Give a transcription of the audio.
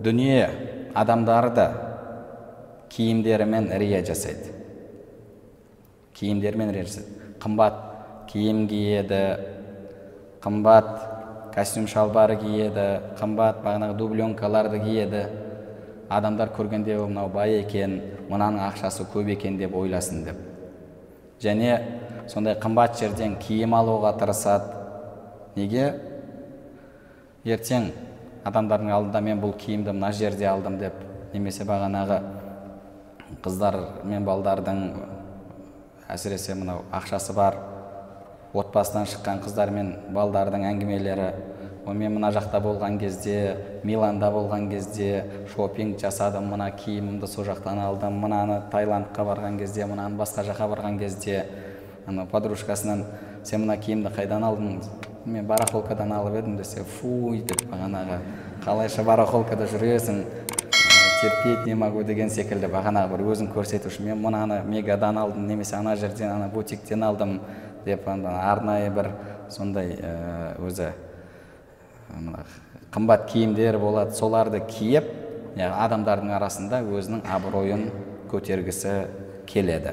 дүние адамдарды киімдерімен рия жасайды. Киімдерімен рия жасайды. Қымбат киім киеді, қымбат костюм шалбары киеді, қымбат бағанағы дубленкаларды киеді. Адамдар көргенде мынау бай екен, мынаның ақшасы көп екен деп ойласын деп. Және сондай қымбат жерден киім алуға тырысады. Неге? Ертең адамдардың алдында мен бұл киімді мына жерде алдым деп, немесе бағанағы қыздар мен балдардың әсіресе мынау ақшасы бар отбасынан шыққан қыздар мен балдардың әңгімелері, мен мына жақта болған кезде, Миланда болған кезде шопинг жасадым, мына киімімді сол жақтан алдым, мынаны Таиландқа барған кезде, мынаны басқа жаққа барған кезде, подружкасынан сен мына киімді қайдан алдың? Мен барахолкадан алып едім десе, фуй деп, бағанағы қалайша барахолкада жүресің, терпеть не могу деген секілді бағанағы бір өзін көрсетуші, мен мынаны мегадан алдым, немесе ана жерден, ана бутиктен алдым деп, арнайы бір сондай өзі қымбат киімдер болады, соларды киіп, адамдардың арасында өзінің абыройын көтергісі келеді.